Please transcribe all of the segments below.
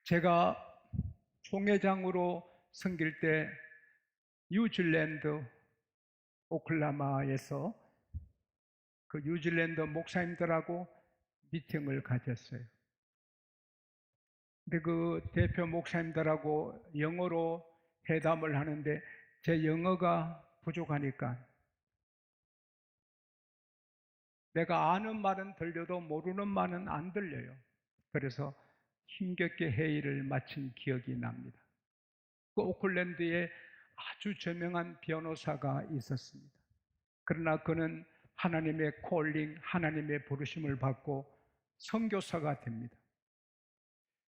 제가 총회장으로 섬길 때 뉴질랜드 오클라마에서 그 뉴질랜드 목사님들하고 미팅을 가졌어요. 근데 그 대표 목사님들하고 영어로 회담을 하는데 제 영어가 부족하니까 내가 아는 말은 들려도 모르는 말은 안 들려요. 그래서 힘겹게 회의를 마친 기억이 납니다. 그 오클랜드에 아주 저명한 변호사가 있었습니다. 그러나 그는 하나님의 콜링, 하나님의 부르심을 받고 선교사가 됩니다.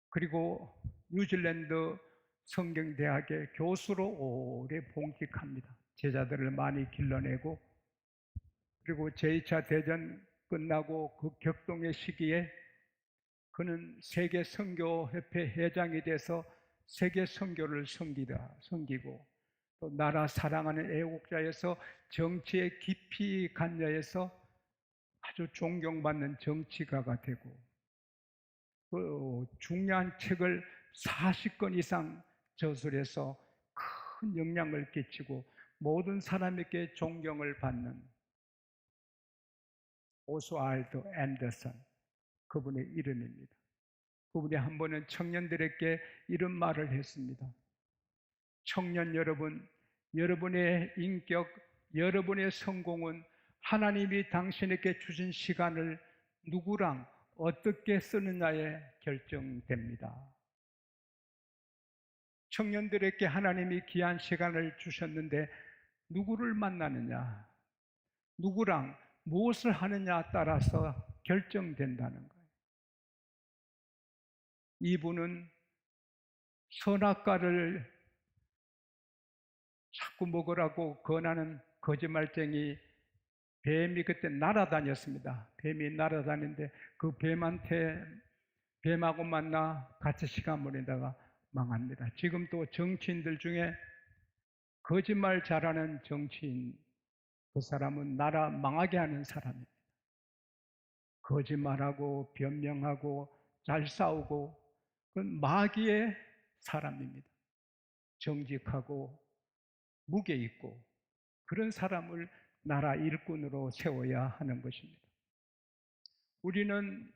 그리고 뉴질랜드 성경대학의 교수로 오래 봉직합니다. 제자들을 많이 길러내고, 그리고 제2차 대전 끝나고 그 격동의 시기에 그는 세계 선교협회 회장이 돼서 세계 선교를 섬기고, 또 나라 사랑하는 애국자에서 정치에 깊이 관여해서 아주 존경받는 정치가가 되고, 그 중요한 책을 40권 이상 저술해서 큰 영향을 끼치고 모든 사람에게 존경을 받는 오스왈드 앤더슨, 그분의 이름입니다. 그분이 한 번은 청년들에게 이런 말을 했습니다. 청년 여러분, 여러분의 인격, 여러분의 성공은 하나님이 당신에게 주신 시간을 누구랑 어떻게 쓰느냐에 결정됩니다. 청년들에게 하나님이 귀한 시간을 주셨는데 누구를 만나느냐, 누구랑 무엇을 하느냐 따라서 결정된다는 거예요. 이분은 선악과를 자꾸 먹으라고 권하는 거짓말쟁이 뱀이 그때 날아다녔습니다. 뱀이 날아다니는데 그 뱀하고 만나 같이 시간 보내다가 망합니다. 지금 또 정치인들 중에 거짓말 잘하는 정치인, 그 사람은 나라 망하게 하는 사람입니다. 거짓말하고 변명하고 잘 싸우고, 그건 마귀의 사람입니다. 정직하고 무게 있고 그런 사람을 나라 일꾼으로 세워야 하는 것입니다. 우리는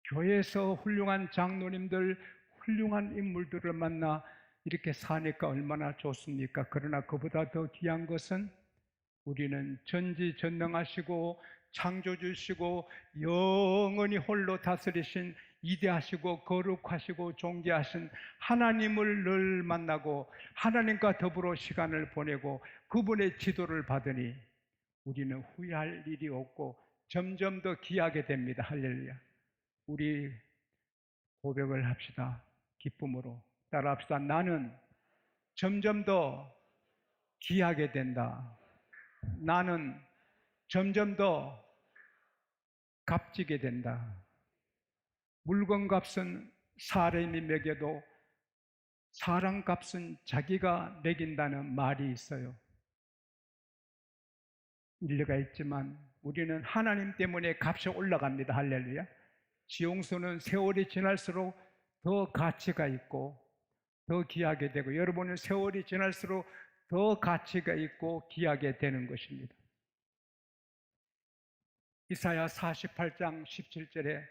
교회에서 훌륭한 장로님들, 훌륭한 인물들을 만나 이렇게 사니까 얼마나 좋습니까? 그러나 그보다 더 귀한 것은 우리는 전지전능하시고 창조주시고 영원히 홀로 다스리신 위대하시고 거룩하시고 존귀하신 하나님을 늘 만나고 하나님과 더불어 시간을 보내고 그분의 지도를 받으니 우리는 후회할 일이 없고 점점 더 귀하게 됩니다. 할렐루야. 우리 고백을 합시다. 기쁨으로 따라합시다. 나는 점점 더 귀하게 된다. 나는 점점 더 값지게 된다. 물건값은 사람이 매겨도 사람값은 자기가 매긴다는 말이 있어요. 일리가 있지만 우리는 하나님 때문에 값이 올라갑니다. 할렐루야. 지용수는 세월이 지날수록 더 가치가 있고 더 귀하게 되고, 여러분은 세월이 지날수록 더 가치가 있고 귀하게 되는 것입니다. 이사야 48장 17절에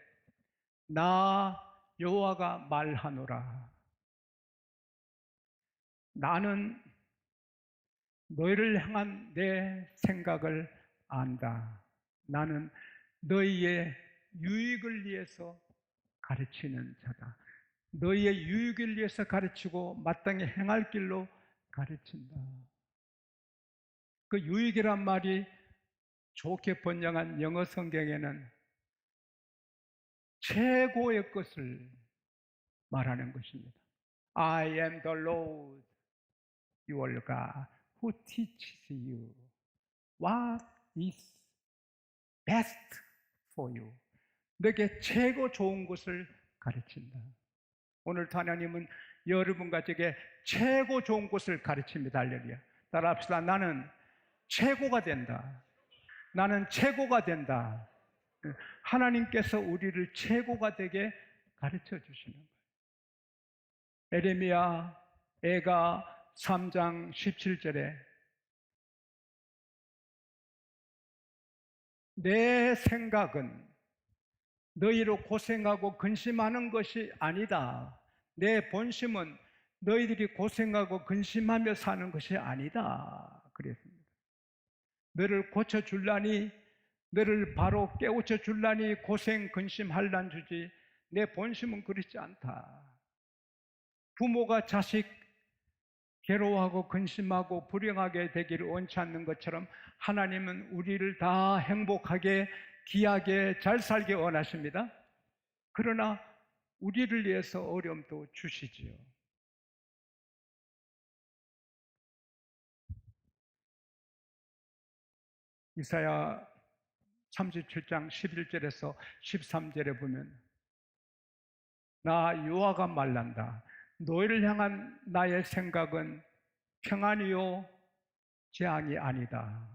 나 여호와가 말하노라. 나는 너희를 향한 내 생각을 안다. 나는 너희의 유익을 위해서 가르치는 자다. 너희의 유익을 위해서 가르치고 마땅히 행할 길로 가르친다. 그 유익이란 말이 좋게 번역한 영어 성경에는 최고의 것을 말하는 것입니다. I am the Lord, your God, who teaches you what is best for you. 너에게 최고 좋은 것을 가르친다. 오늘도 하나님은 여러분과 저에게 최고 좋은 것을 가르칩니다. 할렐루야. 따라합시다. 나는 최고가 된다. 나는 최고가 된다. 하나님께서 우리를 최고가 되게 가르쳐 주시는 거예요. 에레미야 애가 3장 17절에 내 생각은 너희로 고생하고 근심하는 것이 아니다. 내 본심은 너희들이 고생하고 근심하며 사는 것이 아니다. 그랬습니다. 너를 고쳐줄라니, 너를 바로 깨우쳐 줄라니 고생 근심할란 주지 내 본심은 그렇지 않다. 부모가 자식 괴로워하고 근심하고 불행하게 되기를 원치 않는 것처럼 하나님은 우리를 다 행복하게 귀하게 잘 살게 원하십니다. 그러나 우리를 위해서 어려움도 주시지요. 이사야 37장 11절에서 13절에 보면 나 여호와가 말란다. 너희를 향한 나의 생각은 평안이요 재앙이 아니다.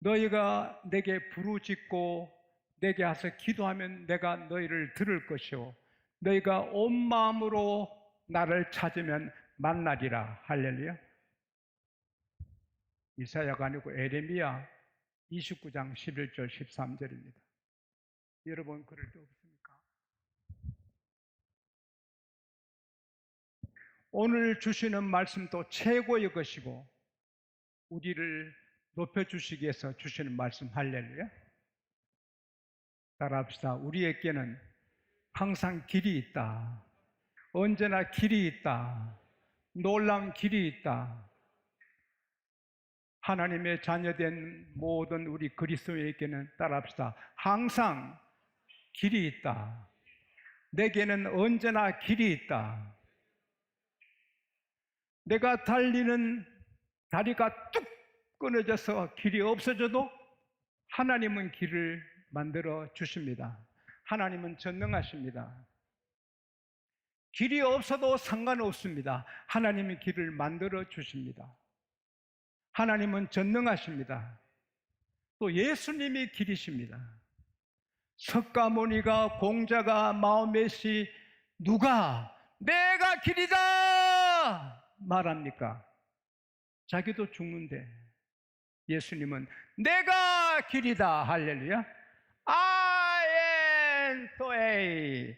너희가 내게 부르짖고 내게 와서 기도하면 내가 너희를 들을 것이요 너희가 온 마음으로 나를 찾으면 만나리라. 할렐루야. 이사야가 아니고 에레미야 29장 11절 13절입니다. 여러분 그럴 때 없습니까? 오늘 주시는 말씀도 최고의 것이고 우리를 높여주시기 위해서 주시는 말씀. 할렐루야. 따라합시다. 우리에게는 항상 길이 있다. 언제나 길이 있다. 놀라운 길이 있다. 하나님의 자녀된 모든 우리 그리스도인에게는 따라합시다. 항상 길이 있다. 내게는 언제나 길이 있다. 내가 달리는 다리가 뚝 끊어져서 길이 없어져도 하나님은 길을 만들어 주십니다. 하나님은 전능하십니다. 길이 없어도 상관없습니다. 하나님이 길을 만들어 주십니다. 하나님은 전능하십니다. 또 예수님이 길이십니다. 석가모니가 공자가 마음메시 누가 내가 길이다 말합니까? 자기도 죽는데 예수님은 내가 길이다. 할렐루야. I am the way.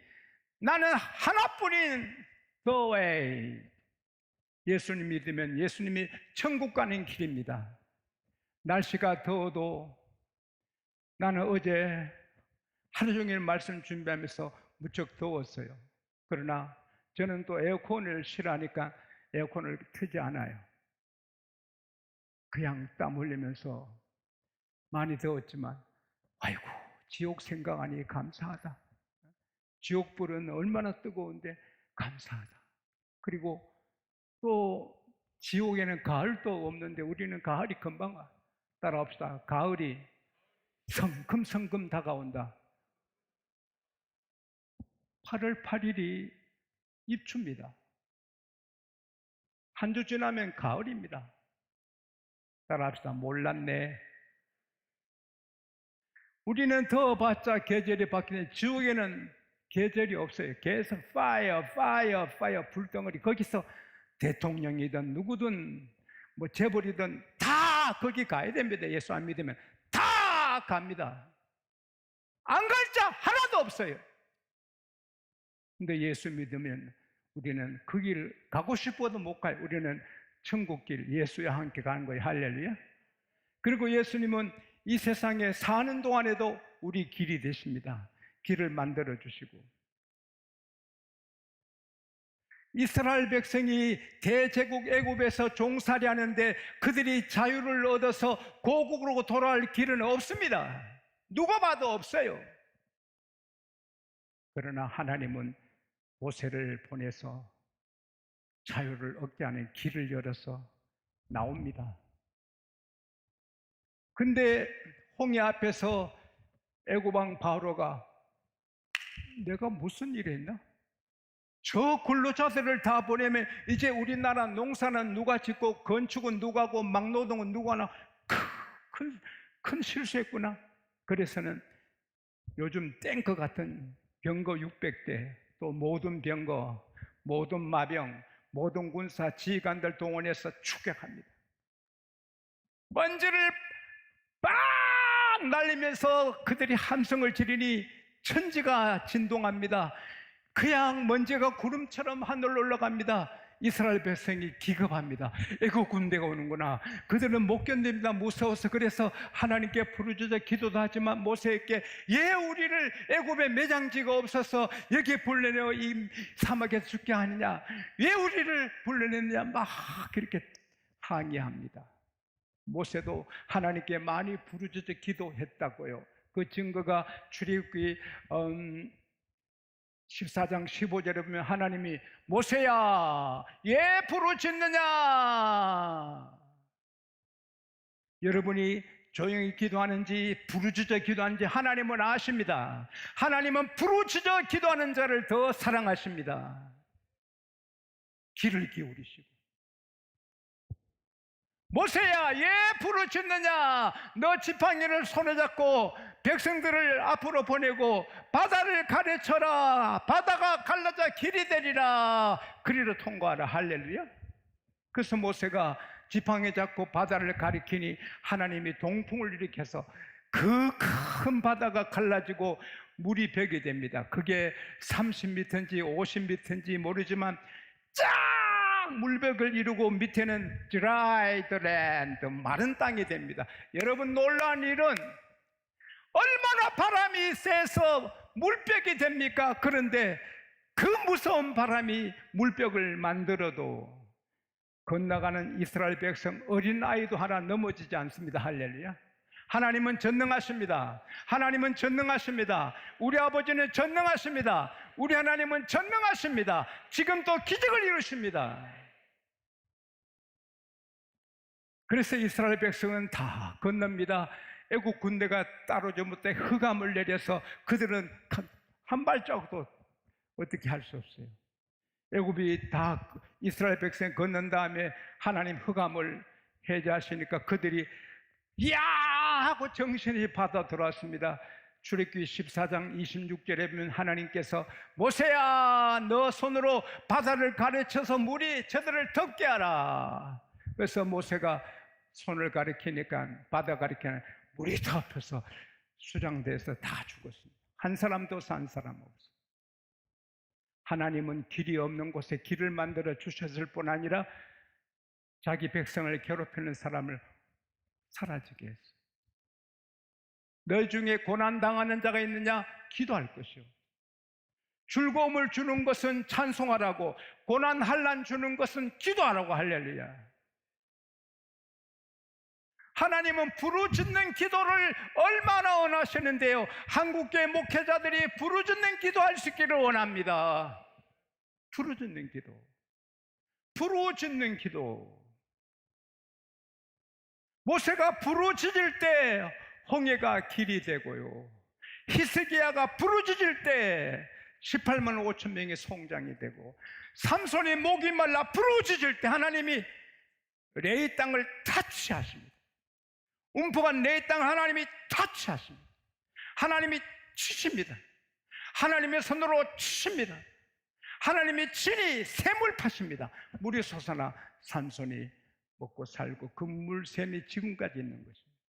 나는 하나뿐인 the way. 예수님 믿으면 예수님이 천국 가는 길입니다. 날씨가 더워도 나는 어제 하루 종일 말씀 준비하면서 무척 더웠어요. 그러나 저는 또 에어컨을 싫어하니까 에어컨을 트지 않아요. 그냥 땀 흘리면서 많이 더웠지만 아이고 지옥 생각하니 감사하다. 지옥불은 얼마나 뜨거운데 감사하다. 그리고 또 지옥에는 가을도 없는데 우리는 가을이 금방 와. 따라합시다. 가을이 성큼성큼 다가온다. 8월 8일이 입추입니다. 한 주 지나면 가을입니다. 따라합시다. 몰랐네. 우리는 더봤자 계절이 바뀌는데 지옥에는 계절이 없어요. 계속 fire 불덩어리. 거기서 대통령이든 누구든 뭐 재벌이든 다 거기 가야 됩니다. 예수 안 믿으면 다 갑니다. 안 갈 자 하나도 없어요. 근데 예수 믿으면 우리는 그 길 가고 싶어도 못 가요. 우리는 천국길 예수와 함께 가는 거예요. 할렐루야. 그리고 예수님은 이 세상에 사는 동안에도 우리 길이 되십니다. 길을 만들어 주시고 이스라엘 백성이 대제국 애굽에서 종살이 하는데 그들이 자유를 얻어서 고국으로 돌아갈 길은 없습니다. 누가 봐도 없어요. 그러나 하나님은 모세를 보내서 자유를 얻게 하는 길을 열어서 나옵니다. 근데 홍해 앞에서 애굽왕 바로가 내가 무슨 일을 했나? 저 근로자들을 다 보내면 이제 우리나라 농사는 누가 짓고 건축은 누가 하고 막노동은 누가 하나 큰 실수했구나. 그래서는 요즘 탱크 같은 병거 600대 또 모든 병거, 모든 마병, 모든 군사 지휘관들 동원해서 추격합니다. 먼지를 빡 날리면서 그들이 함성을 지르니 천지가 진동합니다. 그냥 먼지가 구름처럼 하늘로 올라갑니다. 이스라엘 백성이 기겁합니다. 애국 군대가 오는구나. 그들은 못 견딥니다. 무서워서. 그래서 하나님께 부르짖어 기도도 하지만 모세에게 예 우리를 애굽에 매장지가 없어서 여기에 불러내어 이 사막에 죽게 하느냐, 왜 우리를 불러내느냐, 막 그렇게 항의합니다. 모세도 하나님께 많이 부르짖어 기도했다고요. 그 증거가 출애굽기 14장 15절에 보면 하나님이 모세야 왜 부르짖느냐, 여러분이 조용히 기도하는지 부르짖어 기도하는지 하나님은 아십니다. 하나님은 부르짖어 기도하는 자를 더 사랑하십니다. 귀를 기울이시고 모세야 왜 부르짖느냐, 너 지팡이를 손에 잡고 백성들을 앞으로 보내고 바다를 가르쳐라. 바다가 갈라져 길이 되리라. 그리로 통과하라. 할렐루야. 그래서 모세가 지팡이 잡고 바다를 가리키니 하나님이 동풍을 일으켜서 그 큰 바다가 갈라지고 물이 벽이 됩니다. 그게 30m인지 50m인지 모르지만 쫙 물벽을 이루고 밑에는 드라이드 랜드, 마른 땅이 됩니다. 여러분, 놀라운 일은 얼마나 바람이 세서 물벽이 됩니까? 그런데 그 무서운 바람이 물벽을 만들어도 건너가는 이스라엘 백성 어린아이도 하나 넘어지지 않습니다. 할렐루야. 하나님은 전능하십니다. 하나님은 전능하십니다. 우리 아버지는 전능하십니다. 우리 하나님은 전능하십니다. 지금 또 기적을 이루십니다. 그래서 이스라엘 백성은 다 건넙니다. 애국 군대가 따로지 못해 흑암을 내려서 그들은 한 발자국도 어떻게 할 수 없어요. 애굽이 다 이스라엘 백성 건넌 다음에 하나님 흑암을 해제하시니까 그들이 이야 하고 정신이 받아 들어왔습니다. 출애굽기 14장 26절에 보면 하나님께서 모세야 너 손으로 바다를 가르쳐서 물이 저들을 덮게 하라. 그래서 모세가 손을 가리키니까 바다 가리키니까 물이 덮여서 수장돼서 다 죽었습니다. 한 사람도 산 사람 없어요. 하나님은 길이 없는 곳에 길을 만들어 주셨을 뿐 아니라 자기 백성을 괴롭히는 사람을 사라지게 했어요. 너 중에 고난당하는 자가 있느냐? 기도할 것이요. 즐거움을 주는 것은 찬송하라고, 고난 환난 주는 것은 기도하라고. 할렐루야. 하나님은 부르짖는 기도를 얼마나 원하시는데요. 한국교회 목회자들이 부르짖는 기도할 수 있기를 원합니다. 부르짖는 기도, 부르짖는 기도. 모세가 부르짖을 때 홍해가 길이 되고요, 히스기야가 부르짖을 때 18만 5천 명의 송장이 되고, 삼손이 목이 말라 부르짖을 때 하나님이 레이 땅을 타치하십니다. 움푹한 레이 땅을 하나님이 타치하십니다. 하나님이 치십니다. 하나님의 손으로 치십니다. 하나님이 친히 샘을 파십니다. 물이 솟아나 삼손이 먹고 살고 그 물샘이 지금까지 있는 것입니다.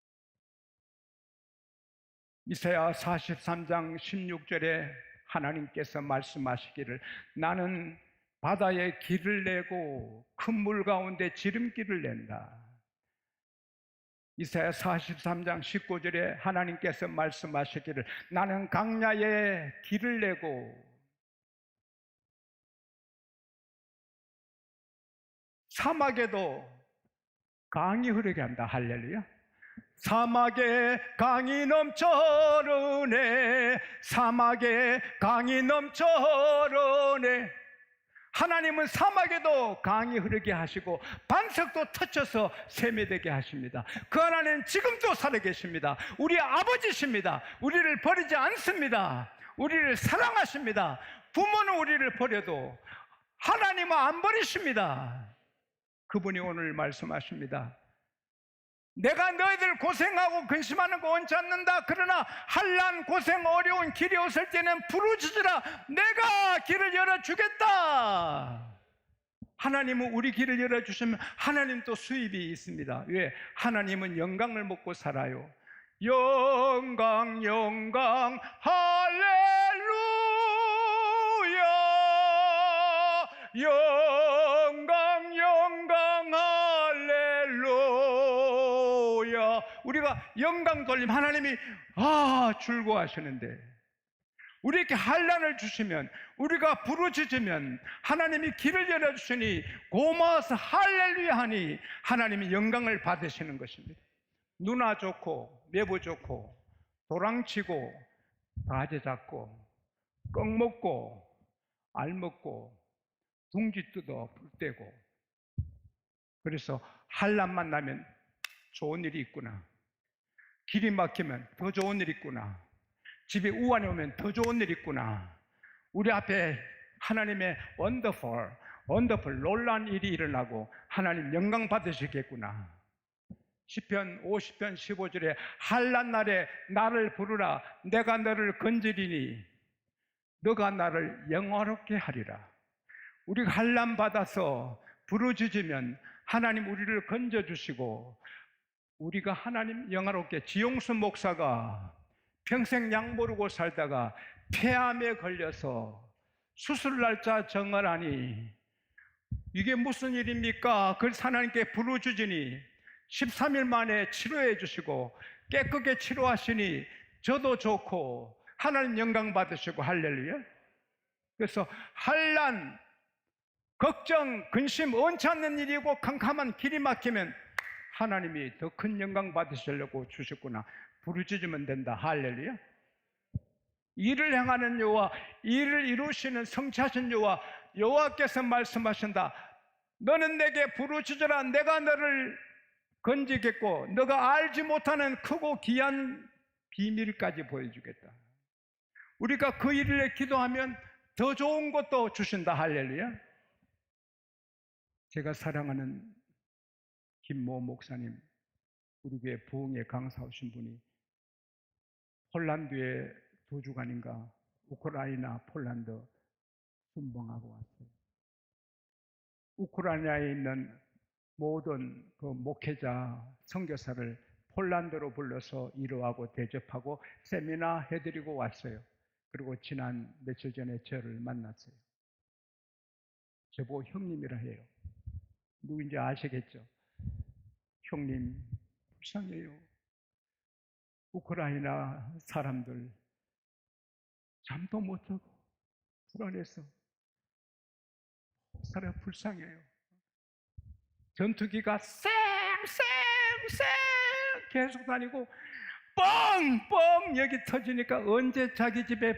이사야 43장 16절에 하나님께서 말씀하시기를 나는 바다에 길을 내고 큰 물 가운데 지름길을 낸다. 이사야 43장 19절에 하나님께서 말씀하시기를 나는 강야에 길을 내고 사막에도 강이 흐르게 한다. 할렐루야. 사막에 강이 넘쳐 흐르네, 사막에 강이 넘쳐 흐르네. 하나님은 사막에도 강이 흐르게 하시고 반석도 터쳐서 샘이 되게 하십니다. 그 하나님은 지금도 살아계십니다. 우리 아버지십니다. 우리를 버리지 않습니다. 우리를 사랑하십니다. 부모는 우리를 버려도 하나님은 안 버리십니다. 그분이 오늘 말씀하십니다. 내가 너희들 고생하고 근심하는 거 원치 않는다. 그러나 한란 고생 어려운 길이 없을 때는 부르짖으라. 내가 길을 열어주겠다. 하나님은 우리 길을 열어주시면 하나님 또 수입이 있습니다. 왜? 하나님은 영광을 먹고 살아요. 영광 영광 할렐루야. 영광 영광 할렐루야. 우리가 영광 돌림 하나님이 즐거워하시는데, 우리에게 환난을 주시면, 우리가 부르짖으면 하나님이 길을 열어주시니 고마워서 할렐루야 하니 하나님이 영광을 받으시는 것입니다. 누나 좋고 매부 좋고 도랑치고 가재 잡고 꺽 먹고 알 먹고 둥지 뜯어 불 떼고, 그래서 환난만 나면 좋은 일이 있구나, 길이 막히면 더 좋은 일이 있구나, 집에 우환이 오면 더 좋은 일이 있구나, 우리 앞에 하나님의 원더풀 놀라운 일이 일어나고 하나님 영광 받으시겠구나. 시편 50편 15절에 환난 날에 나를 부르라. 내가 너를 건지리니 너가 나를 영화롭게 하리라. 우리가 환난 받아서 부르짖으면 하나님 우리를 건져주시고, 우리가 하나님 영화롭게, 지용수 목사가 평생 약 모르고 살다가 폐암에 걸려서 수술 날짜 정하라니 이게 무슨 일입니까? 그걸 하나님께 부르짖으니 13일 만에 치료해 주시고 깨끗하게 치료하시니 저도 좋고 하나님 영광 받으시고 할렐루야. 그래서 환난, 걱정, 근심, 원치 않는 일이고 캄캄한 길이 막히면 하나님이 더 큰 영광 받으시려고 주셨구나, 부르짖으면 된다. 할렐루야. 일을 행하는 여호와, 일을 이루시는 성취하신 여호와, 여호와께서 말씀하신다. 너는 내게 부르짖으라. 내가 너를 건지겠고 너가 알지 못하는 크고 귀한 비밀까지 보여주겠다. 우리가 그 일을 기도하면 더 좋은 것도 주신다. 할렐루야. 제가 사랑하는 김모 목사님, 우리 교회 부흥회 강사 오신 분이 폴란드에 두 주간인가 우크라이나 폴란드 순방하고 왔어요. 우크라이나에 있는 모든 그 목회자, 선교사를 폴란드로 불러서 위로하고 대접하고 세미나 해드리고 왔어요. 그리고 지난 며칠 전에 저를 만났어요. 저보고 형님이라 해요. 누군지 아시겠죠? 형님, 불쌍해요. 우크라이나 사람들 잠도 못 자고 불안해서 사람 불쌍해요. 전투기가 쌩쌩쌩 계속 다니고 뻥뻥 여기 터지니까 언제 자기 집에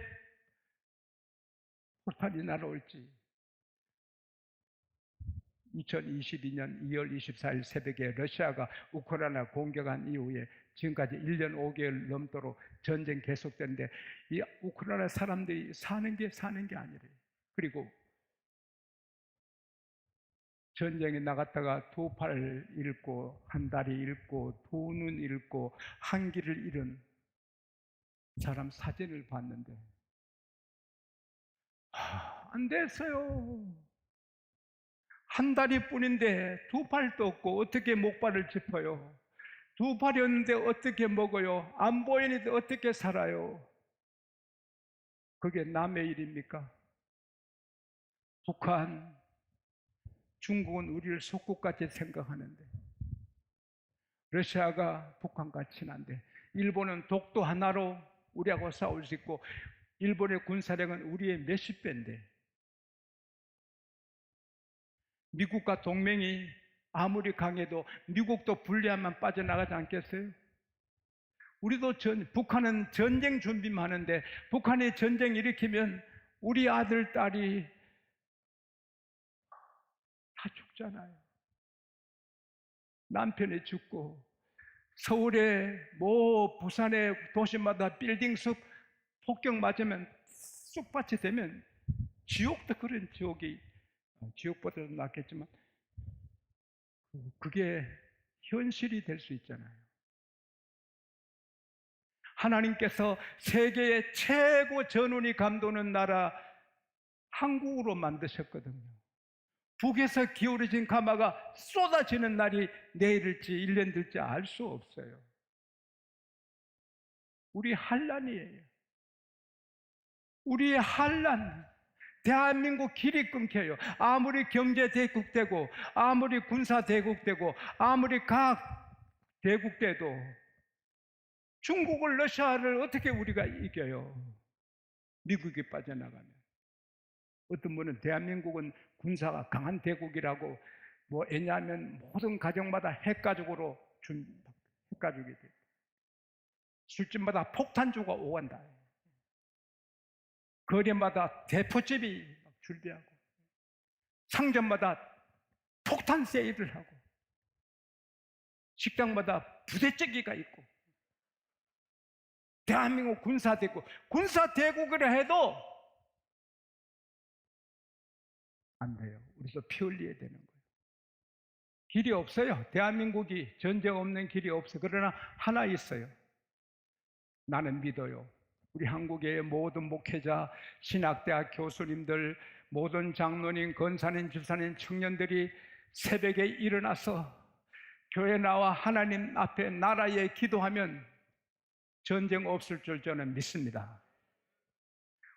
포탄이 날아올지. 2022년 2월 24일 새벽에 러시아가 우크라이나 공격한 이후에 지금까지 1년 5개월 넘도록 전쟁 계속되는데 이 우크라이나 사람들이 사는 게 아니래요. 그리고 전쟁에 나갔다가 두 팔을 잃고 한 다리 잃고 두 눈 잃고 한 귀를 잃은 사람 사진을 봤는데 안 됐어요. 한 다리뿐인데 두 팔도 없고 어떻게 목발을 짚어요? 두 팔이었는데 어떻게 먹어요? 안 보이는데 어떻게 살아요? 그게 남의 일입니까? 북한, 중국은 우리를 속국같이 생각하는데, 러시아가 북한과 친한데, 일본은 독도 하나로 우리하고 싸울 수 있고 일본의 군사력은 우리의 몇십 배인데, 미국과 동맹이 아무리 강해도 미국도 불리하면 빠져나가지 않겠어요? 우리도 북한은 전쟁 준비만 하는데 북한이 전쟁 일으키면 우리 아들, 딸이 다 죽잖아요. 남편이 죽고 서울에 부산의 도시마다 빌딩 숲 폭격 맞으면 쑥밭이 되면 지옥도 그런 지옥이, 지옥보다도 낫겠지만 그게 현실이 될 수 있잖아요. 하나님께서 세계의 최고 전운이 감도는 나라 한국으로 만드셨거든요. 북에서 기울어진 가마가 쏟아지는 날이 내일일지 1년 될지 알 수 없어요. 우리 환란이에요. 우리의 환란. 대한민국 길이 끊겨요. 아무리 경제 대국되고 아무리 군사 대국되고 아무리 과학 대국돼도 중국을 러시아를 어떻게 우리가 이겨요? 미국이 빠져나가면. 어떤 분은 대한민국은 군사가 강한 대국이라고, 왜냐하면 모든 가정마다 핵가족으로 핵가족이 돼. 술집마다 폭탄주가 오간다. 거리마다 대포집이 준비하고 상점마다 폭탄 세일을 하고 식당마다 부대찌개가 있고. 대한민국 군사대국이라 해도 안 돼요. 우리도 피 흘려야 되는 거예요. 길이 없어요. 대한민국이 전쟁 없는 길이 없어요. 그러나 하나 있어요. 나는 믿어요. 우리 한국의 모든 목회자, 신학대학 교수님들, 모든 장로님, 권사님, 집사님, 청년들이 새벽에 일어나서 교회 나와 하나님 앞에 나라에 기도하면 전쟁 없을 줄 저는 믿습니다.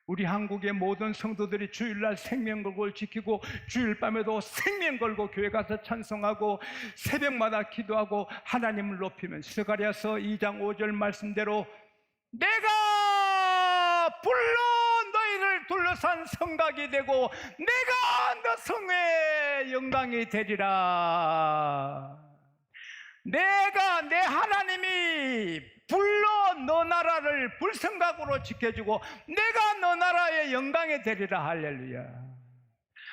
우리 한국의 모든 성도들이 주일날 생명 걸고 지키고 주일 밤에도 생명 걸고 교회 가서 찬송하고 새벽마다 기도하고 하나님을 높이면 스가랴서 2장 5절 말씀대로 내가 불러 너희를 둘러싼 성곽이 되고 내가 너 성의 영광이 되리라. 내가 내 하나님이 불러 너 나라를 불성각으로 지켜주고 내가 너 나라의 영광이 되리라. 할렐루야.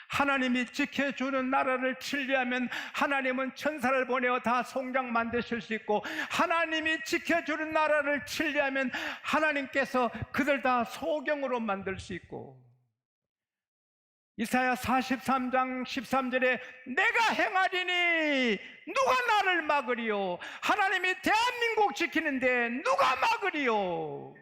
하나님이 지켜주는 나라를 진리하면 하나님은 천사를 보내어 다 송장 만드실 수 있고, 하나님이 지켜주는 나라를 진리하면 하나님께서 그들 다 소경으로 만들 수 있고, 이사야 43장 13절에 내가 행하리니 누가 나를 막으리요? 하나님이 대한민국 지키는데 누가 막으리요?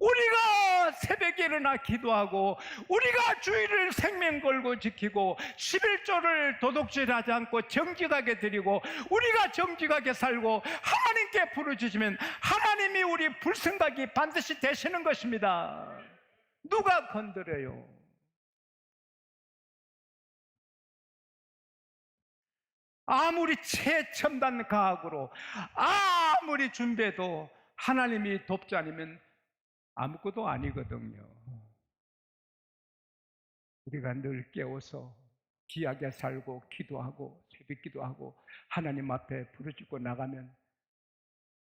우리가 새벽에 일어나 기도하고 우리가 주일을 생명 걸고 지키고 11조를 도둑질하지 않고 정직하게 드리고 우리가 정직하게 살고 하나님께 부르짖으면 하나님이 우리 불성각이 반드시 되시는 것입니다. 누가 건드려요? 아무리 최첨단 과학으로 아무리 준비해도 하나님이 돕지 않으면 아무것도 아니거든요. 우리가 늘 깨워서 귀하게 살고 기도하고 새벽 기도하고 하나님 앞에 부르짖고 나가면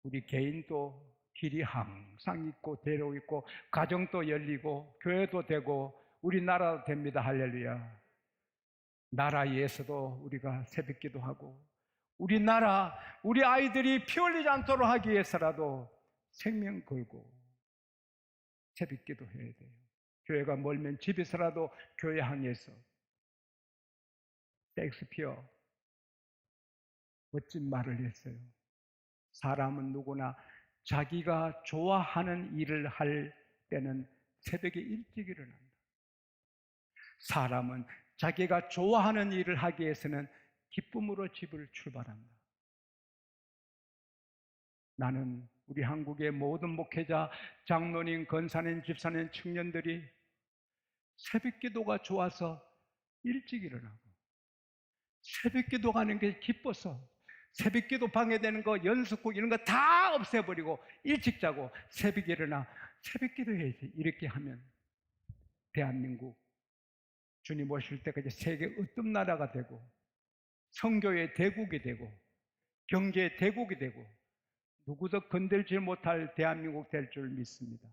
우리 개인도 길이 항상 있고 대로 있고 가정도 열리고 교회도 되고 우리나라도 됩니다. 할렐루야. 나라에서도 우리가 새벽 기도하고 우리나라 우리 아이들이 피 흘리지 않도록 하기 위해서라도 생명 걸고 새벽 기도해야 돼요. 교회가 멀면 집에서라도 교회 향해서. 셰익스피어 멋진 말을 했어요. 사람은 누구나 자기가 좋아하는 일을 할 때는 새벽에 일찍 일어난다. 사람은 자기가 좋아하는 일을 하기 위해서는 기쁨으로 집을 출발한다. 나는 우리 한국의 모든 목회자, 장로님, 권사님, 집사님, 청년들이 새벽 기도가 좋아서 일찍 일어나고 새벽 기도 가는 게 기뻐서 새벽 기도 방해되는 거 연습국 이런 거 다 없애버리고 일찍 자고 새벽에 일어나 새벽 기도해야지. 이렇게 하면 대한민국 주님 오실 때까지 세계 으뜸 나라가 되고 선교의 대국이 되고 경제의 대국이 되고 누구도 건들지 못할 대한민국 될 줄 믿습니다.